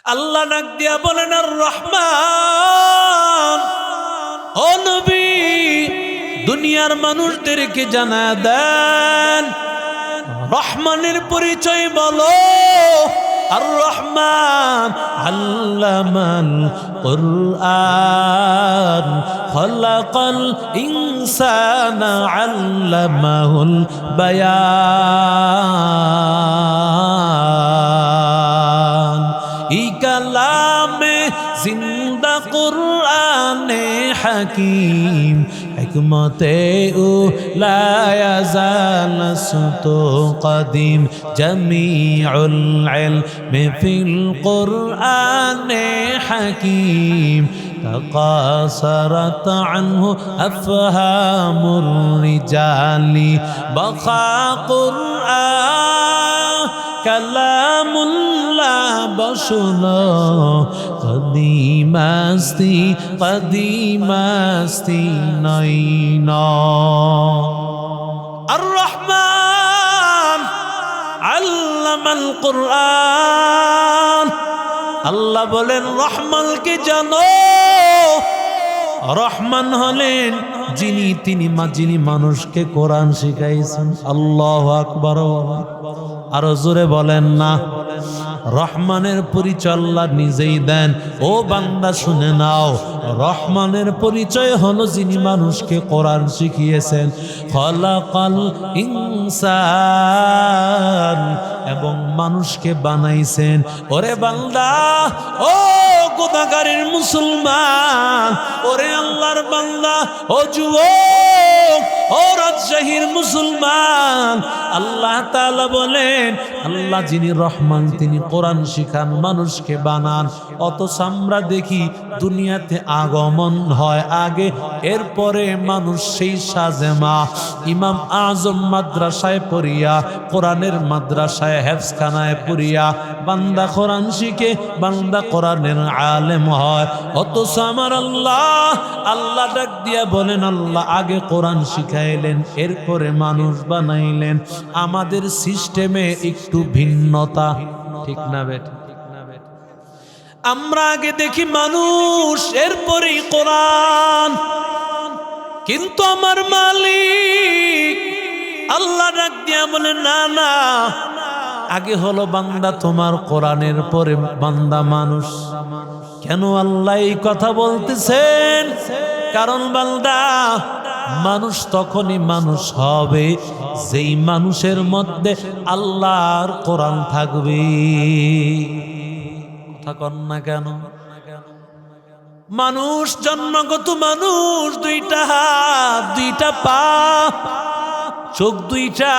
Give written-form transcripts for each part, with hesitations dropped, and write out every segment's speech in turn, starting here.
আল্লাহ ডাক দিয়া বলেন আর রহমান, ও নবী দুনিয়ার মানুষদেরকে জানা দেন রহমানের পরিচয় বলো। আর রহমান আল্লামাল কুরআন খলাকাল ইনসানা আল্লামাহুল বায়ান। এই কালামে জিন্দা কুরআনে হাকিম হিকমতে ও লা ইয়াজাল সুতু কদিম জামিউল ইলমি ফিল কুরআনে হাকিম تقاصرت عنه أفهام الرجال بقى قرآن كلام الله بشر قديم استی نينا الرحمن علم القرآن। আল্লাহ বলেন রহমানকে জানো। রহমান হলেন যিনি মানুষকে কোরআন শিখাইছেন। আল্লাহু আকবার। আরো জোরে বলেন না। রহমানের পরিচয় আল্লাহ নিজেই দেন। ও বান্দা শুনে নাও, রহমানের পরিচয় হলো যিনি মানুষকে কোরআন শিখিয়েছেন। খলাকাল ইনসান, এবং মানুষকে বানাইছেন। ওরে বান্দা, ও গুনাহগারের মুসলমান, ওরে আল্লাহর বান্দা, ও যুবক, ও রাজশাহীর মুসলমান, আল্লাহ তাআলা বলেন আল্লাহ যিনি রহমান তিনি কোরআন শিখান, মানুষকে বানান। অথচ আমরা দেখি দুনিয়াতে আগমন হয় আগে, এরপরে মানুষ সেই সাজেমা ইমাম আজম মাদ্রাসায় পড়িয়া, কোরআনের মাদ্রাসায় হেফজখানায় পড়িয়া বান্দা কোরআন শিখে, বান্দা কোরআনের আলেম হয়। অথচ আমার আল্লাহ ডাক দিয়া বলেন আল্লাহ আগে কোরআন শিখাইলেন, এরপরে মানুষ বানাইলেন। আমাদের সিস্টেমে একটু ভিন্নতা, ঠিক না বেটা? আমরা আগে দেখি মানুষ, এরপরেই কোরআন। কিন্তু আমার মালিক আল্লাহ ডাক দিয়া বলেন না না, আগে হলো বান্দা তোমার, কোরআনের পরে বান্দা মানুষ। কেন আল্লাহ এই কথা বলতেছেন? কারণ বান্দা মানুষ তখনই মানুষ হবে যেই মানুষের মধ্যে আল্লাহর কোরআন থাকবে। কথা কন না কেন? মানুষ জন্মগত মানুষ, দুইটা হাত, দুইটা পা, চোখ দুইটা,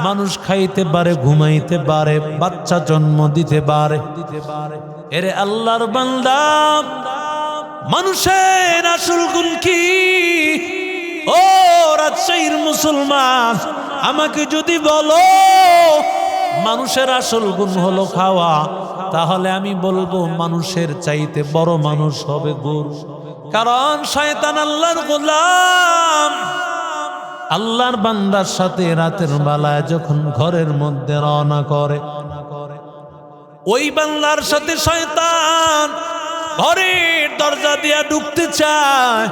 মানুষ খাইতে পারে, ঘুমাইতে পারে, বাচ্চা জন্ম দিতে পারে। এরে আল্লাহর বান্দা, মানুষের আসল গুণ কি? ও রাজশাহীর মুসলমান, আমাকে যদি বলো মানুষের আসল গুণ হলো খাওয়া, তাহলে আমি বলবো মানুষের চাইতে বড় মানুষ হবে গরু। কারণ শয়তান আল্লাহর গোলাম। আল্লাহর বান্দার সাথে রাতের বেলায় যখন ঘরের মধ্যে রওনা করে, ওই বান্দার সাথে শয়তান ঘরের দরজা দিয়া ঢুকতে চায়।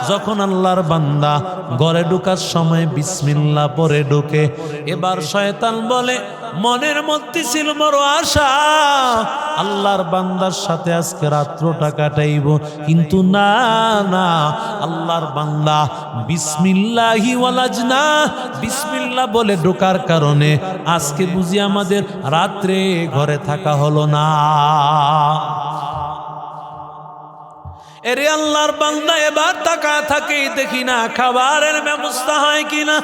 যখন আল্লাহর বান্দা ঘরে ঢুকার সময় বিসমিল্লাহ পরে ঢুকে, এবার শয়তান বলে মনের মধ্যে ছিল বড় আশা আল্লাহর বান্দার সাথে আজকে রাত্রটা কাটাইব, কিন্তু না না, আল্লাহর বান্দা বিসমিল্লাহি ওয়ালাজনা, বিসমিল্লাহ বলে ঢোকার কারণে আজকে বুঝি আমাদের রাত্রে ঘরে থাকা হলো না। এরে আল্লাহর বান্দা এবার তাকায় থাকে, দেখি না খাবারের ব্যবস্থা হয় কিনা।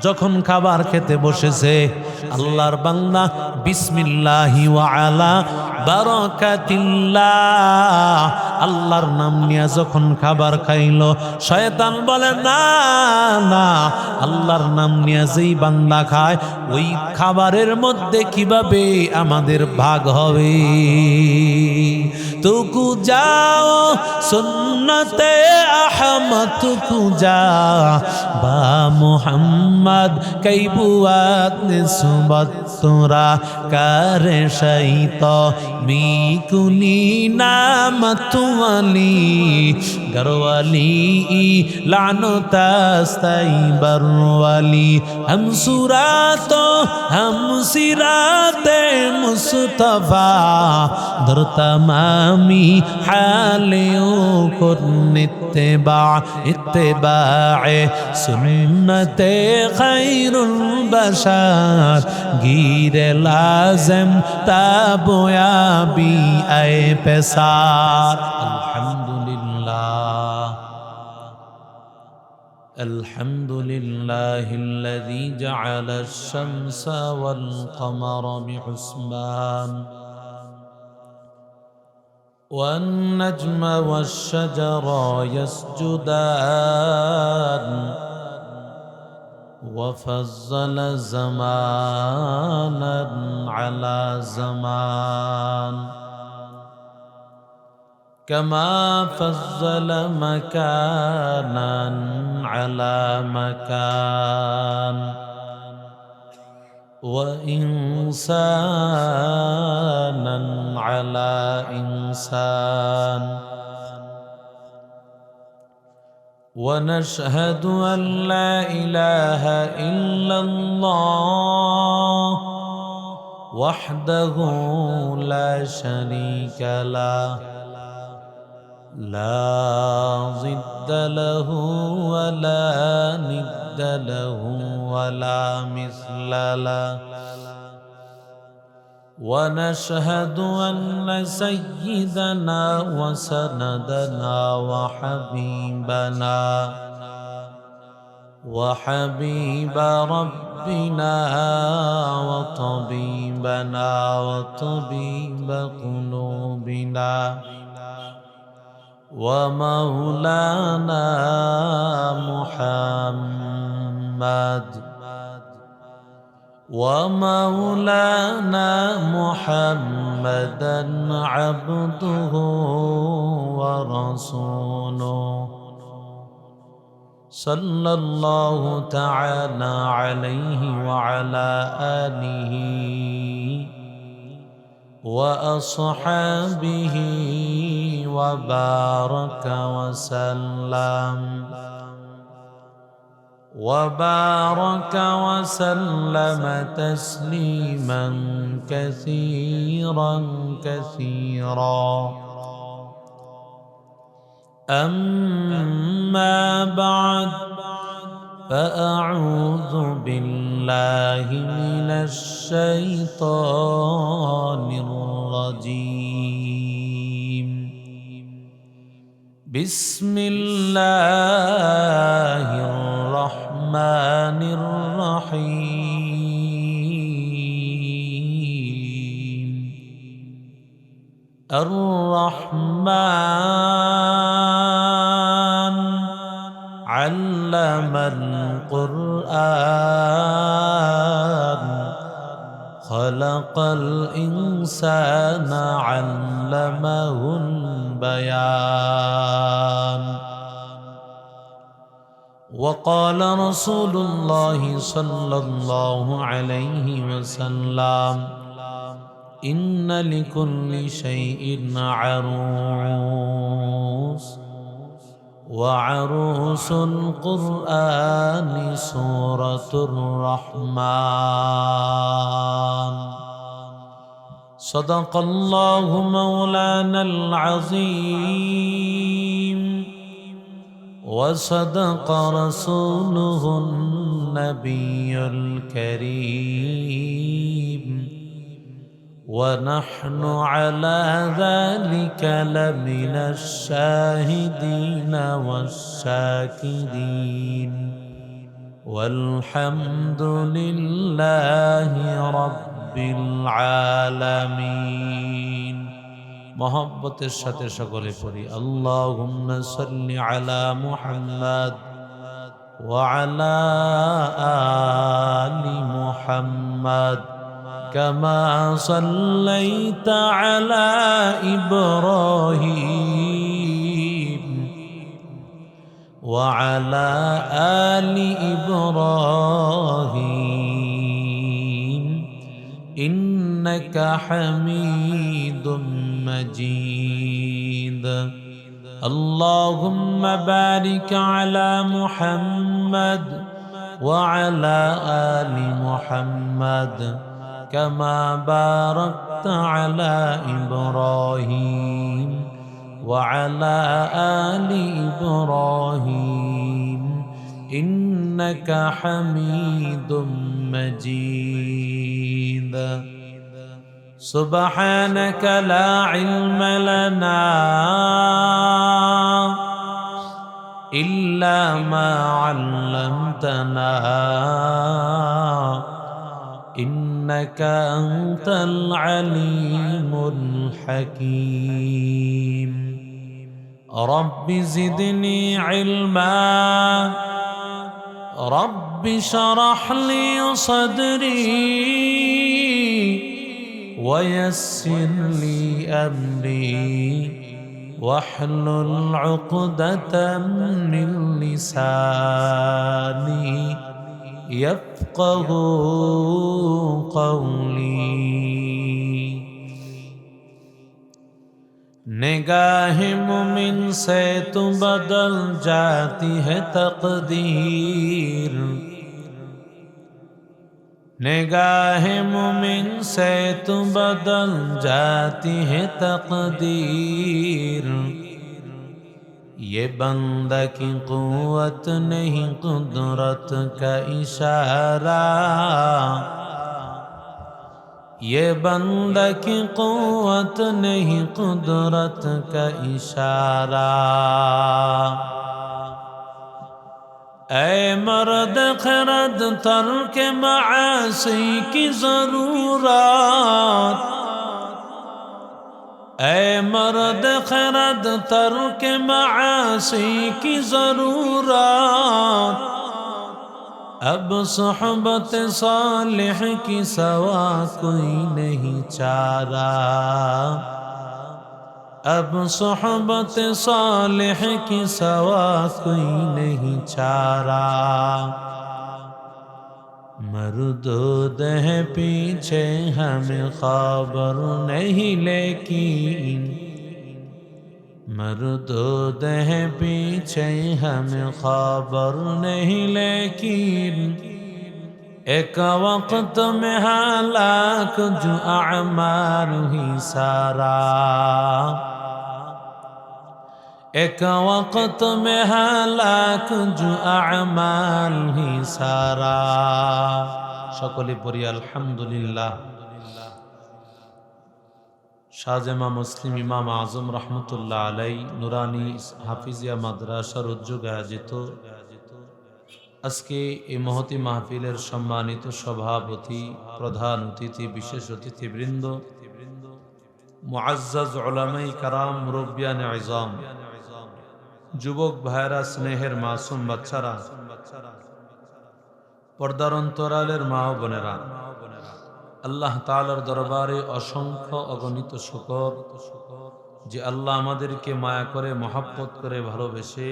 যখন খাবার খেতে বসেছে, আল্লাহর বান্দা বিসমিল্লাহি ওয়া আলা বারাকাতিল্লাহ আল্লাহর নাম নিয়ে যখন খাবার খাইলো, শয়তান বলে না না, আল্লাহর নাম নিয়ে যেই বান্দা খায় ওই খাবারের মধ্যে কিভাবে আমাদের ভাগ হবে। তুকু যাও সুন্নতে আহমদ, তুকু যা বা মুহাম্মদ কই বুয়াত নে सुबत तुरा कर शैत मीकुनी नामतुअली गरवाली लानो तस्ताई बरवाली हम सुरातो हम सिराते मुस्तफा दर तमामी हालियों को इत्तिबा सुन्नते खैरुल बशर गिरे लाज़िम ताबोया भी आए पेसार अल्हम्दुलिल्लाहिल्लज़ी जअल अश-शम्स वल क़मर बिहुस्बान वन-नज्म वश-शजर यस्जुदान वफ़ज़्ज़ल ज़मानन अला ज़मान कमा फ़ज़्ज़ल मकानन अला मकान व इंसानन अला इंसान ونشهد أن لا إله إلا الله وحده لا شريك له لا ضد له ولا ند له ولا مثل له ونشهد أن سيدنا وسندنا وحبيب ربنا وطبيبنا وطبيب قلوبنا ومولانا محمدا عبده ورسوله صلى الله تعالى عليه وعلى آله وأصحابه وبارك وسلم تسليما كثيرا أما بعد فأعوذ بالله من الشيطان الرجيم بسم الله الرحمن الرحيم الرحمن علم القرآن خلق الإنسان علمه البيان وقال رسول الله صلى الله عليه وسلم إن لكل شيء عروس وعروس القرآن سورة الرحمن صدق الله مولانا العظيم وصدق رسوله النبي الكريم ونحن على ذلك لمن الشاهدين والشاكرين والحمد لله رب العالمين محبت الشتى شغل فري اللهم صل على محمد وعلى آل محمد كما صليت على إبراهيم وعلى آل إبراهيم إنك حميد مجيد. اللهم بارك على محمد وعلى آل محمد كما باركت على إبراهيم وعلى آل إبراهيم إنك حميد مجيد. سبحانك لا علم لنا إلا ما علمتنا إنك أنت العليم الحكيم. رب زدني علما رب شرح لي صدري ويسر لي أمري واحلل عقدة من لساني يفقه قولي. निगाह मुमिन से तो बदल जाती है तकदीर. निगाह मुमिन से तो बदल जाती है तकदीर. ये बंदा की कुव्वत नहीं कुदरत का इशारा. ये बंदा की कुव्वत नहीं कुदरत का इशारा. ऐ मर्द खरद तर्क मासी की जरूरत. ऐ मर्द खरद तर्क मासी की जरूरत. अब सोहबत सालिह की सवा कोई नहीं चारा. अब सोहबत सालिह की सवा कोई नहीं चारा. मरदूद है पीछे हमें खबर नहीं लेकिन. मरदूद है पीछे हमें खबर नहीं लेकिन. एक वक्त में हालाक जो अमाल ही सारा. एक वक्त में हालाक जो अमाल ही सारा. সকলে পড়ি আলহামদুলিল্লাহ. শাহজামা মুসলিম ইমাম আজম রহমতুল্লাহ আলাই নুরানি হাফিজিয়া মাদ্রাসার উদ্যোগে আয়োজিত আজকে এই মহতি মাহফিলের সম্মানিত সভাপতি, প্রধান অতিথি, বিশেষ অতিথিবৃন্দ, মুআজ্জাজ উলামায়ে কারাম, মুরব্বিয়ানে ইজাম, যুবক ভাইরা, স্নেহের মাসুম বাচ্চারা, পর্দার অন্তরালের মা ও বোনেরা, আল্লাহ তাআলার দরবারে অসংখ্য অগণিত শুকর যে আল্লাহ আমাদেরকে মায়া করে, মহব্বত করে, ভালোবেসে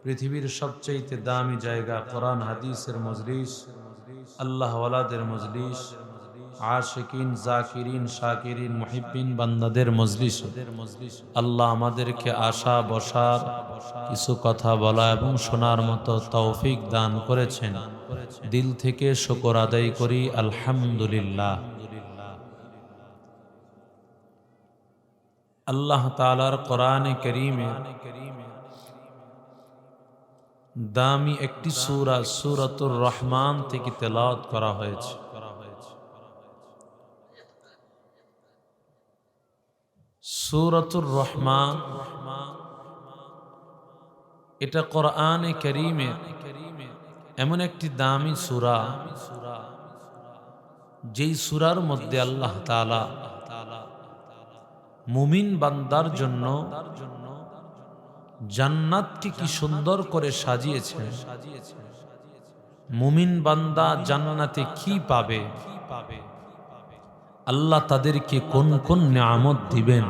পৃথিবীর সবচেয়ে দামি জায়গা কোরআন হাদিসের মজলিস, আল্লাহ ওয়ালাদের মজলিস, আশিকিন, জাকিরিন, শাকিরিন, মুহিব্বিন বান্দাদের মজলিস আল্লাহ আমাদেরকে আসা বসার, কিছু কথা বলা এবং শোনার মতো তৌফিক দান করেছেন। দিল থেকে শুকর আদায় করি আলহামদুলিল্লাহ। আল্লাহ তাআলার কোরআনে কারীমে দামি একটি সূরা সূরাতুর রহমান থেকে তেলাওয়াত করা হয়েছে। সূরাতুর রহমান এটা কোরআনে কারীমে এমন একটি দামি সূরা, যেই সূরার মধ্যে আল্লাহ তাআলা মুমিন বান্দার জন্য জান্নাতকে কি সুন্দর করে সাজিয়েছেন। মুমিন বান্দা জান্নাতে কি পাবে, আল্লাহ তাদেরকে কোন কোন নিয়ামত দিবেন,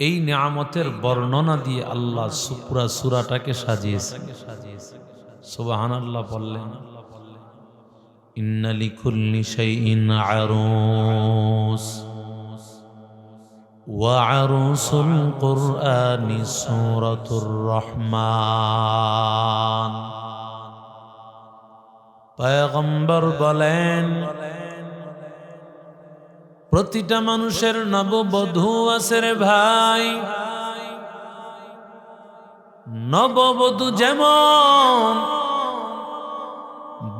এই নিয়ামতের বর্ণনা দিয়ে আল্লাহ পুরা সূরাটাকে সাজিয়েছেন। সুবহানাল্লাহ বললেন। ইন্না লিকুল্লি শাইইন আরুস ওয়া আরুসুল কুরআনি সূরাতুর রহমান। পয়গম্বর বলেন, প্রতিটা মানুষের নববধূ আছে রে ভাই। নববধূ যেমন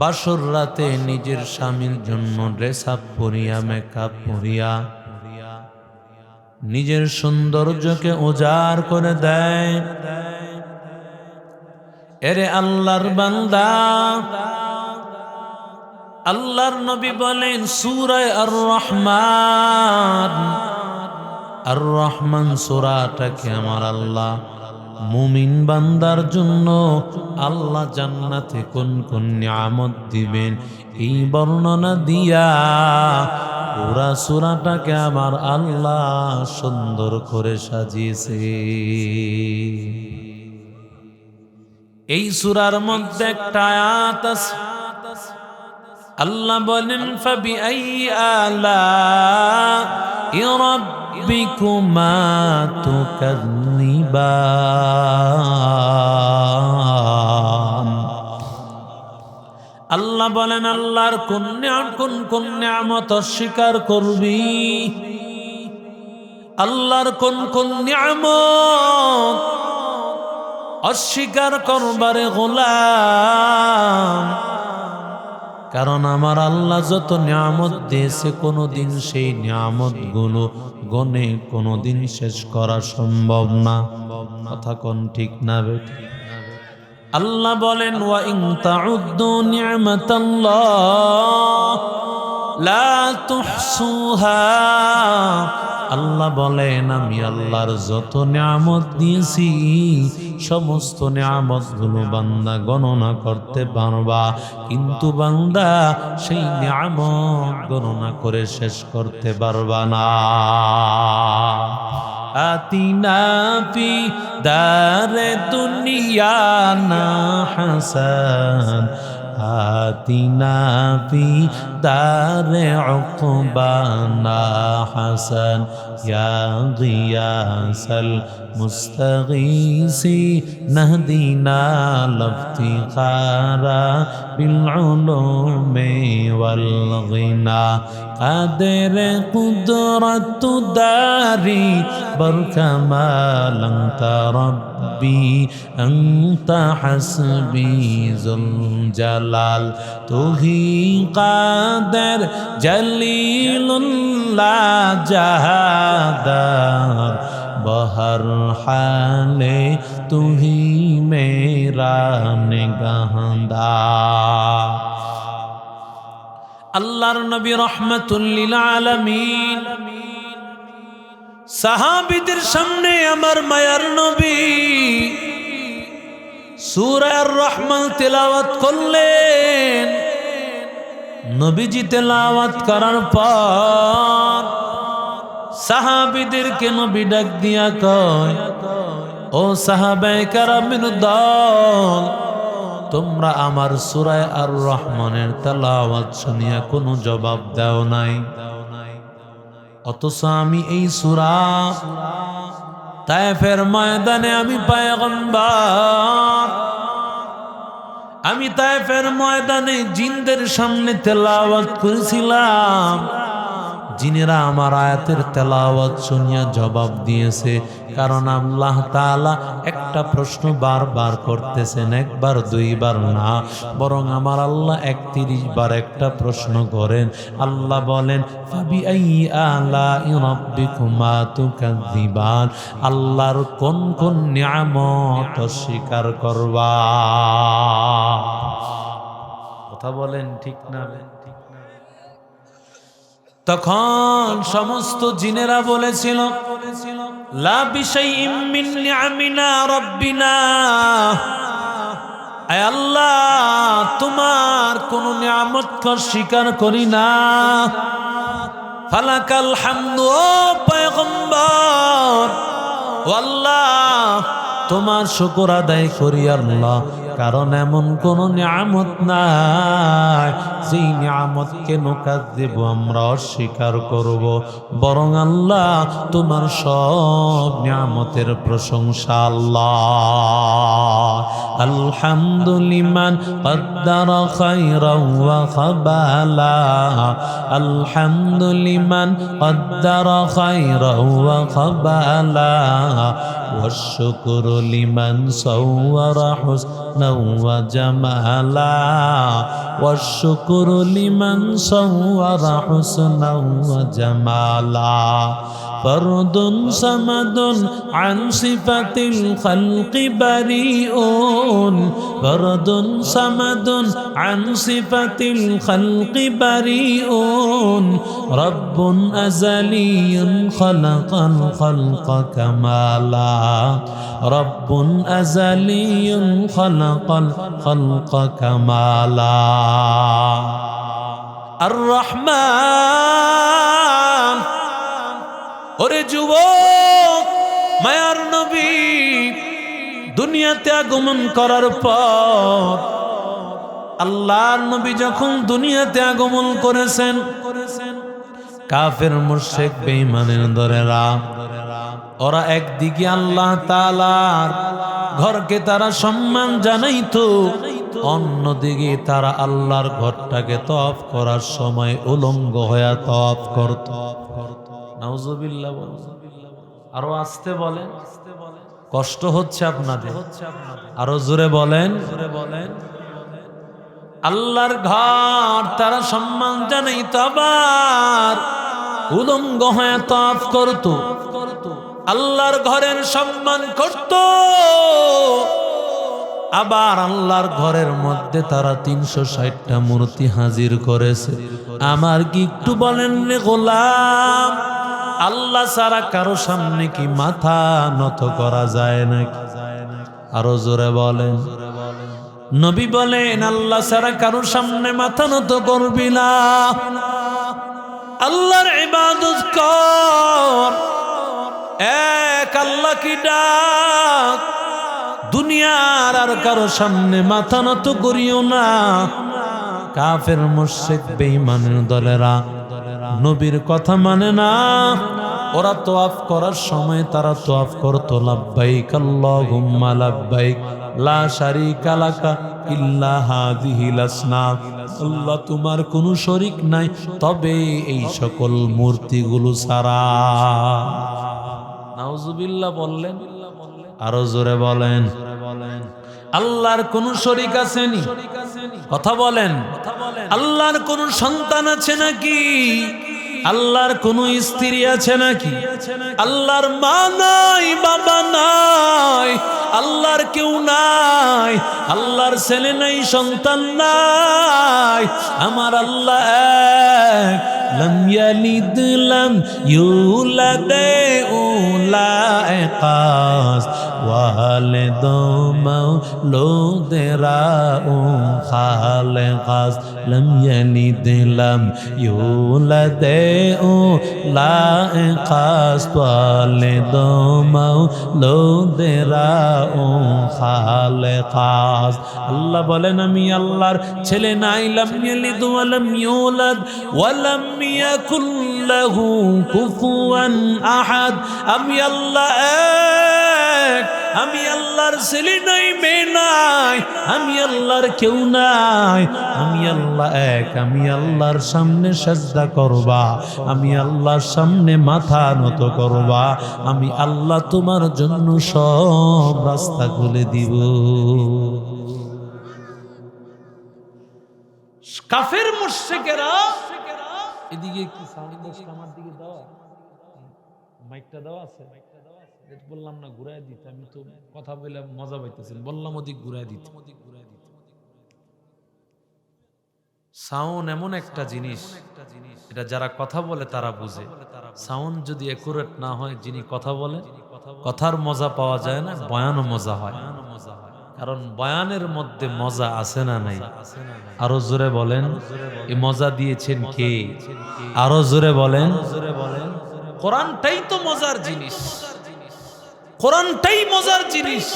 বাসর রাতে নিজের স্বামীর জন্য ড্রেস আপ পরিয়া, মেকআপ পরিয়া নিজের সৌন্দর্যকে উজাড় করে দেয়। এরে আল্লাহর বান্দা, আল্লাহর নবী বলেন সূরা আর রহমান, আর রহমান সূরাটাকে আমার আল্লাহ মুমিন বান্দার জন্য আল্লাহ জান্নাতে কোন কোন নিয়ামত দিবেন এই বর্ণনা দিয়া পুরা সূরাটাকে আমার আল্লাহ সুন্দর করে সাজিয়েছে। এই সূরার মধ্যে একটা আয়াত আছে, আল্লাহ বলেন ফাবিআইয়ি আলা'i রাব্বিকুমা তুকাযযিবান। আল্লাহ বলেন আল্লাহর কোন নিয়ামত অস্বীকার করবি? আল্লাহর কোন নিয়ামত অস্বীকার করবারে গোলাম? কারণ আমার আল্লাহ যত নিয়ামত দিয়েছে কোনোদিন সেই নিয়ামত গুলো গনে কোনোদিন শেষ করা সম্ভব না। কথা কোন ঠিক না বেঠিক? আল্লাহ বলেন ওয়া ইন তাউদ্দু নি'মাতাল্লাহ লা তুহসুহা। আল্লাহ বলেন আমি আল্লাহর যত নিয়ামত দিয়েছি সমস্ত নিয়ামত গুলো বান্দা গণনা করতে পারবা, কিন্তু বান্দা সেই নিয়ামত গণনা করে শেষ করতে পারবা না। আতিনা ফি দারে দুনিয়া না হাসান, আতিনা ফি দারে উকবানা হাসান, ইয়া গিয়াসাল মুস্তাগীসি নাহদিনা লাফতিখারা বিল উলুমি ওয়াল গিনা। কাদের কুদরত দারি বরকামাল আনতা রব্বি আনতা হাসবি জুল জালাল। তুহি কাদের জলিলুল্লাহ জাহাদার, বহর হালে তুহি মেরা নিগাহদার। আল্লাহর নবী রহমাতুল লিল আলামিন সাহাবীদের সামনে আমার মায়ার নবী সূরা আর রহমান তেলাওয়াত করলেন। নবীজি তেলাওয়াত করার পর সাহাবীদেরকে নবী ডাক দিয়া কয়, ও সাহাবায়ে কেরামের দল, তোমরা আমার সূরা আর রহমানের তেলাওয়াত শুনিয়া কোনো জবাব দাও নাই, অথচ আমি এই সূরা তায়েফের ময়দানে আমি পয়গম্বর, আমি তায়েফের ময়দানে জিনদের সামনে তেলাওয়াত করেছিলাম। জিনেরা আমার আয়াতের তেলাওয়াত শুনিয়া জবাব দিয়েছে। কারণ আল্লাহ তাআলা একটা প্রশ্ন বারবার করতেছেন, একবার দুইবার না, বরং আমার আল্লাহ 31 বার একটা প্রশ্ন করেন। আল্লাহ বলেন ফাবিআইয়ি আলা'i রাব্বিকুমা তুকাযযিবান। আল্লাহর কোন কোন নিয়ামত অস্বীকার করবা? কথা বলেন ঠিক না? তখন সমস্ত জিনেরা বলেছিল লা বিশাইইম মিন নিআমিনা রাব্বিনা, আয় আল্লাহ তোমার কোন নিয়ামতকে স্বীকার করি না। ফালাকাল হামদু, ও পয়গম্বর, ও আল্লাহ তোমার শুকর আদায় করি আল্লাহ, কারণ এমন কোন নিয়ামত নাই যেই নিয়ামতকে নুকাজ্জিব আমরা অস্বীকার করব, বরং আল্লাহ তোমার সব নিয়ামতের প্রশংসা আল্লাহ। আলহামদুলিমান কদ্দারা খায়রাও ওয়া খাবালা, আলহামদুলিমান কদ্দারা খায়রাও ওয়া খাবালা, والشكر لمن صور حسنا وجمالا، والشكر لمن صور حسنا وجمالا. فرد صمد عن صفة الخلق بريء، فرد صمد عن صفة الخلق بريء، رب أزلي خلق الخلق كمالا، رب أزلي خلق الخلق كمالا. الرحمن ওরে যুবক, মায়ার নবী দুনিয়াতে আগমন করার পর আল্লাহর নবী যখন দুনিয়াতে আগমন করেছেন, কাফের মুশরিক বেঈমানের দরেরা ওরা একদিকে আল্লাহ তাআলার ঘরকে তারা সম্মান জানাইতো, অন্যদিকে তারা আল্লাহর ঘরটাকে তওয়াফ করার সময় উলঙ্গ হয়ে তওয়াফ করত। নাউজুবিল্লাহ বলেন, আরো আস্তে বলেন, কষ্ট হচ্ছে আপনাদের, আরো জোরে বলেন। আল্লাহর ঘর তারা সম্মান জানাইতো, আবার উলঙ্গ হয়ে তওয়াফ করত, আল্লাহর ঘরের সম্মান করত। আবার আল্লাহর ঘরের মধ্যে তারা 360টা মূর্তি হাজির করেছে। আমার কি একটু বলেন রে গোলাম, আল্লাহ ছাড়া কারো সামনে কি মাথা নত করা যায় নাকি? আরো জোরে বলেন। নবী বলেন আল্লাহ ছাড়া কারো সামনে মাথা নত করবি না, আল্লাহর ইবাদত কর, এক আল্লাহ কি ডাক, দুনিয়ার আর কারো সামনে মাথা নত করিও না। কাফের মুশরিক বেঈমানের দলেরা নবীর কথা মানে না, ওরা তওয়াফ করার সময় তারা তওয়াফ করত লাব্বাইক আল্লাহুম্মা লাব্বাইক লা শারীকা লাকা ইল্লা হাযিহিল আসনাম, আল্লাহ তোমার কোনো শরীক নাই তবে এই সকল মূর্তিগুলো ছাড়া। নাউজুবিল্লাহ বললেন, আরো জোরে বলেন। আল্লাহর কোন শরীক আছেনি? কথা বলেন। আল্লাহর কোন সন্তান আছে নাকি? আল্লাহর কোন স্ত্রী আছে নাকি? আল্লাহর মা নাই, বাবা নাই, আল্লাহর কেউ নাই, আল্লাহর ছেলে নাই, সন্তান নাই। আমার আল্লাহ এক, لم يلد لم يولد ولا يقاس والد مولود راء خالقاس لم يلد لم يولد ولا يقاس والد مولود راء خالقاس. আল্লাহ বলেন আমি আল্লাহর ছেলে নাই, লাম ইয়ালিদ ওয়া লাম ইউলাদ ওয়া লাম ইয়াকুল লাহু কুফুয়ান আহাদ। আমি আল্লাহ এক, আমি আল্লাহর ছেলে নাই, মেয়ে নাই, আমি আল্লাহর কেউ নাই, আমি আল্লাহ এক। আমি আল্লাহর সামনে সাজদা করবা, আমি আল্লাহর সামনে মাথা নত করবা, আমি আল্লাহ তোমার জন্য সব রাস্তা খুলে দিব। কাফের মুশরিকেরা এদিকে একটু সাউন্ড আমার দিকে দাও, মাইকটা দাও আছে, বললাম না ঘুরাই দিতে, আমি তো কথা বলে মজা পাইতেছি, বললাম ওদিক ঘুরাই দিতে। সাউন্ড এমন একটা জিনিস, এটা যারা কথা বলে তারা বুঝে। সাউন্ড যদি একুরেট না হয়, যিনি কথা বলে কথার মজা পাওয়া যায় না, বয়ানও মজা হয়। কারণ বয়ানের মধ্যে মজা আছে না নাই? আরো জোরে বলেন, এই মজা দিয়েছেন কে? আরো জোরে বলেন। কোরআনটাই তো মজার জিনিস। কোরআনটাই মজার জিনিস।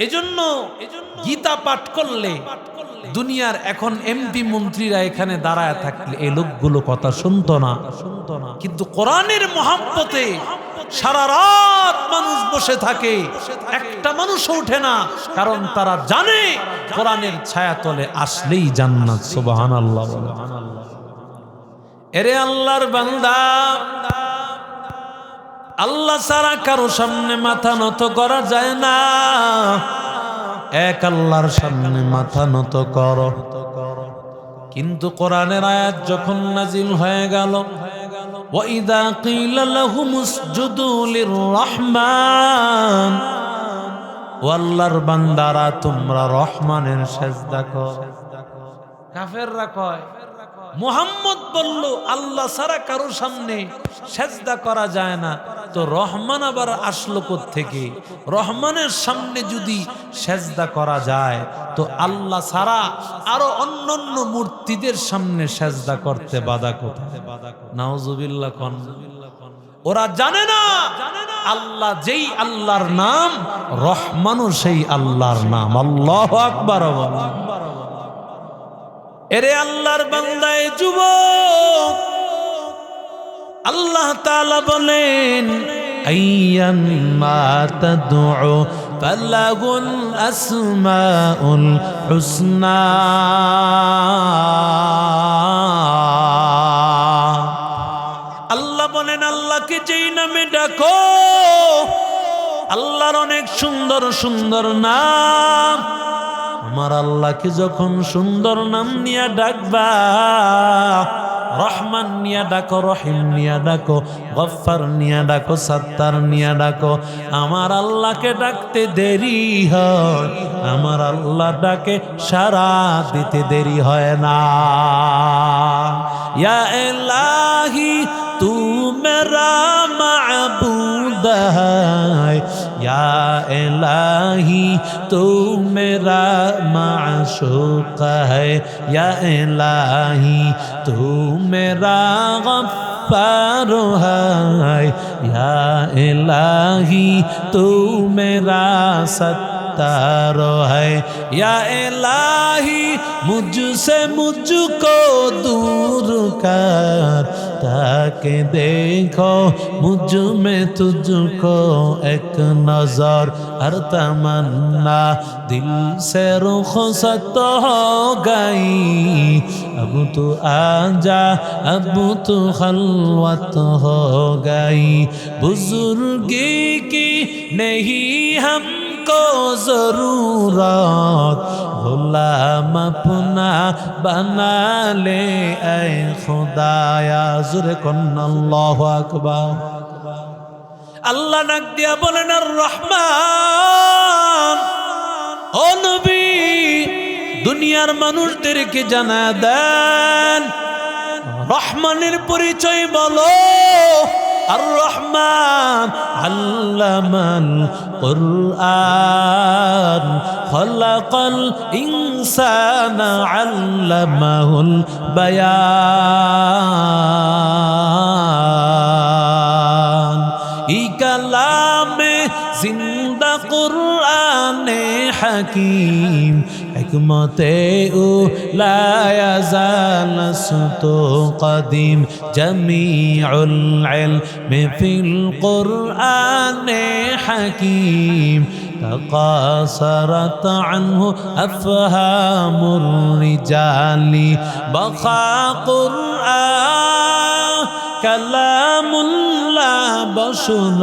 এজন্য গীতা পাঠ করলে দুনিয়ার এখন এমপি মন্ত্রীরা এখানে দাঁড়ায় থাকলে এই লোকগুলো কথা শুনতো না, কিন্তু কোরআনের মহাব্বতে সারা রাত মানুষ বসে থাকে, একটা মানুষও ওঠে না, কারণ তারা জানে কোরআনের ছায়াতলে আসলেই জান্নাত। সুবহানাল্লাহ। এরে আল্লাহর বান্দা, আল্লাহ ছাড়া কারো সামনে মাথা নত করা যায় না। এক আল্লাহর সামনে মাথা নত করো। কিন্তু কোরআনের আয়াত যখন নাজিল হয়ে গেল, ওয়াইদা কিলা লাহুমুসজুদু লিররহমান, ও আল্লাহর বান্দারা তোমরা রহমানের সেজদা করো। কাফেররা কয় মুহাম্মদ বলল আল্লাহ ছাড়া কারো সামনে সেজদা করা যায় না, তো রহমান আবার আসলো কোত্থেকে? রহমানের সামনে যদি সেজদা করা যায় তো আল্লাহ ছাড়া আরো অন্যান্য মূর্তিদের সামনে সেজদা করতে বাধা কোথায়? নাউজুবিল্লাহ। ওরা জানে না আল্লাহ যেই আল্লাহর নাম, রহমানও সেই আল্লাহর নাম। আল্লাহু আকবার। এরে আল্লাহর বান্দায়ে যুবক, আল্লাহ তাআলা বলেন আইয়াম্মা তাদউ ফালাহুল আসমাউল হুসনা। আল্লাহ বলেন আল্লাহকে যেই নামে ডাকো, আল্লাহর অনেক সুন্দর সুন্দর নাম। আমার আল্লাহকে যখন সুন্দর নাম নিয়ে ডাকবা, রহমান নিয়ে ডাকো, রহিম নিয়ে ডাকো, গফফার নিয়ে ডাকো, সাত্তার নিয়ে ডাকো, আমার আল্লাহকে ডাকতে দেরি হয়, আমার আল্লাহ ডাকে সারা দিতে দেরি হয় না। ইয়া ইলাহি তু মেরা মাবুদ है, या इलाही तू मेरा माशूक है, या इलाही तू मेरा गफ्फार है, या इलाही तू मेरा सत्तार है, या इलाही मुझसे मुझको दूर कर, ताकि देखो मुझ में तुझको एक नजर, हर तमन्ना दिल से रुखसत हो गई, अब तू आजा अब तू खलवत हो गई, बुजुर्गी की नहीं हमको जरूरत, गुलाम अपना बना ले ऐ खुदाया। जुरे कन्ना अल्लाहु আকবার। আল্লাহ ডাক দিয়া বলেন আর রহমান, ও নবী দুনিয়ার মানুষদেরকে জানা দেন রহমানের পরিচয় বলো। আর রহমান আল্লামাল কুরআন, খলাকাল ইনসানা আল্লামাহুল বায়ান। ই কালামে জিন্দা কুরআনে হাকিম, হিকমতে ও লা ইয়াজাল সুতো কদিম, জামিউল ইলমি ফিল কুরআনে হাকিম, تقاصرت عنه أفهام الرجال، بقى قرآن كلام الله بشر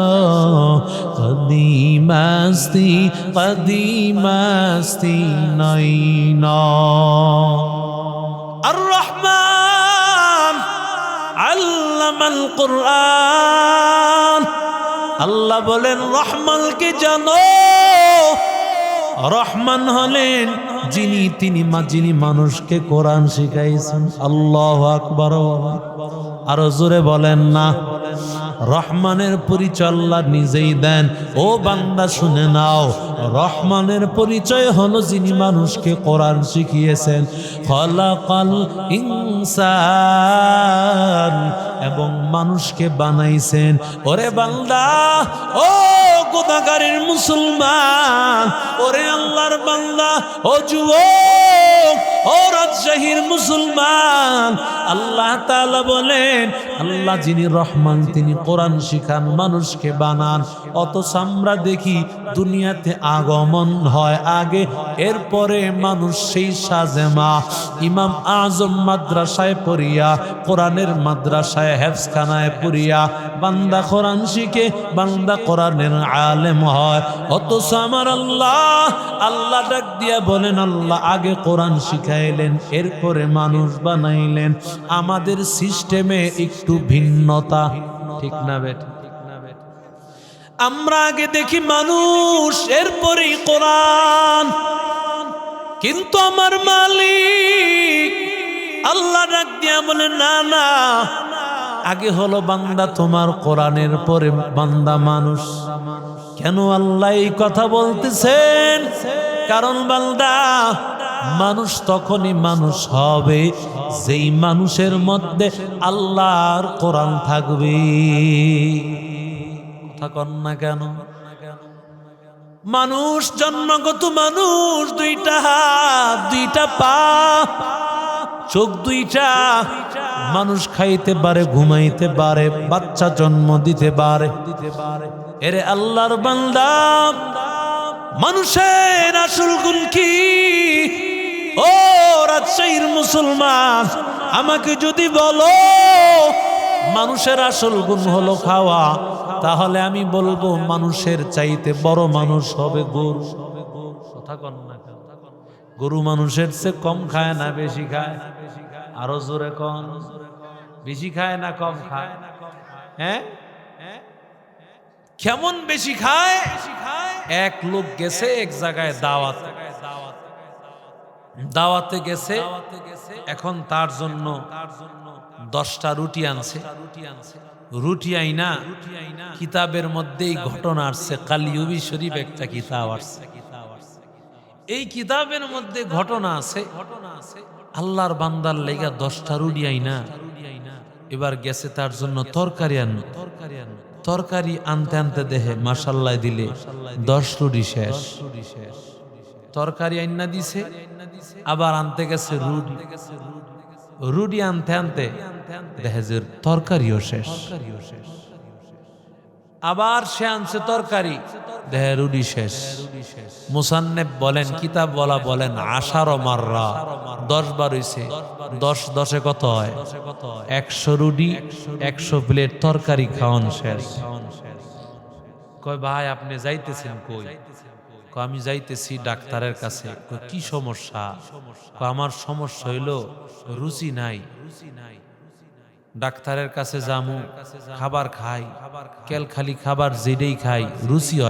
قديم استی قديم استی نينا। الرحمن علم القرآن। আল্লাহ বলেন রহমানকে জানো। রহমান হলেন যিনি মানুষকে কোরআন শিখাইছেন। আল্লাহু আকবার। আরো জোরে বলেন না। রহমানের পরিচয় আল্লাহ নিজেই দেন। ও বান্দা শুনে নাও, রহমানের পরিচয় হলো যিনি মানুষকে কোরআন শিখিয়েছেন। খলাকাল ইনসান, এবং মানুষকে বানাইছেন। ওরে বান্দা, ও গুনাহগারের মুসলমান, ওরে আল্লাহর বান্দা, ও যুবক, ও রাজশাহীর মুসলমান, আল্লাহ তাআলা বলেন, আল্লাহ যিনি রহমান তিনি কোরআন শিখান, মানুষকে বানান। অথচ আমরা দেখি দুনিয়াতে আগমন হয় আগে, এরপরে মানুষ সেই সাজেমা ইমাম আজম মাদ্রাসায় পড়িয়া, কোরআনের মাদ্রাসায় হেফজখানায় পড়িয়া বান্দা কোরআন শিখে, বান্দা কোরআনের আলেম হয়। অথচ আমার আল্লাহ, আল্লাহ ডাক দিয়া বলেন, আল্লাহ আগে কোরআন শিখাইলেন, এরপরে মানুষ বানাইলেন। আমাদের সিস্টেমে একটু ভিন্নতা, ঠিক না বেটা? আমরা আগে দেখি মানুষ, এরপরেই কোরআন। কিন্তু আমার মালিক আল্লাহ ডাক দিয়া বলে, না না, আগে হলো বান্দা তোমার, কোরআনের পরে বান্দা মানুষ। কেন আল্লাহ এই কথা বলতেছেন? কারণ বান্দা মানুষ তখনই মানুষ হবে যেই মানুষের মধ্যে আল্লাহর কোরআন থাকবে। কথা কন না কেন? মানুষ জন্মগত মানুষ, দুইটা হাত, দুইটা পা, চোখ দুইটা, মানুষ খাইতে পারে, ঘুমাইতে পারে, বাচ্চা জন্ম দিতে পারে। এরে আল্লাহর বান্দা, মানুষের আসল গুণ কি? ও রাজশাহীর মুসলমান, আমাকে যদি বলো মানুষের আসল গুণ হলো খাওয়া, তাহলে আমি বলবো মানুষের চাইতে বড় মানুষ হবে গরু। কথা কন না? গরু মানুষের চেয়ে কম খায় না বেশি খায়? আরো জোরে কন, বেশি খায় না কম খায়? হ্যাঁ, কেমন বেশি খায়? এক লোক গেছে এক জায়গায় দাওয়াতে গেছে, এখন তার জন্য 10টা রুটি আনছে। রুটি আইনা কিতাবের মধ্যেই ঘটনা আসছে, কালিউবি শরীফ একটা কিতাব আসছে। এই কিতাবের মধ্যে ঘটনা আছে, আল্লাহর বান্দার লেগা 10টা রুটি আইনা এবার গেছে তার জন্য তরকারি আনো। তরকারি আনতে আনতে দেখে মাশাআল্লাহ দিলে 10 রুটি শেষ। তরকারি আইনা দিছে, আবার আনতে গেছে রুটি আনতে আনতে দেখে যে তরকারিও শেষ। আবার সে আনছে তরকারি, দেখে রুটি শেষ। মুসান্নেফ বলেন, কিতাব বলেন 10 মাররা, 10 বার হইছে। 10 10 কত হয়? 100 রুটি, 100 প্লেট তরকারি খাওয়ান শেষ। কয় ভাই আপনি যাইতেছেন কই? আমি যাইতেছি ডাক্তারের কাছে। কি সমস্যা? আমার সমস্যা হইলো রুচি নাই। ডাক্তারের কাছে যামু, খাবার খাই, কেল খালি খাবার যেটাই খাই রুচি হয়।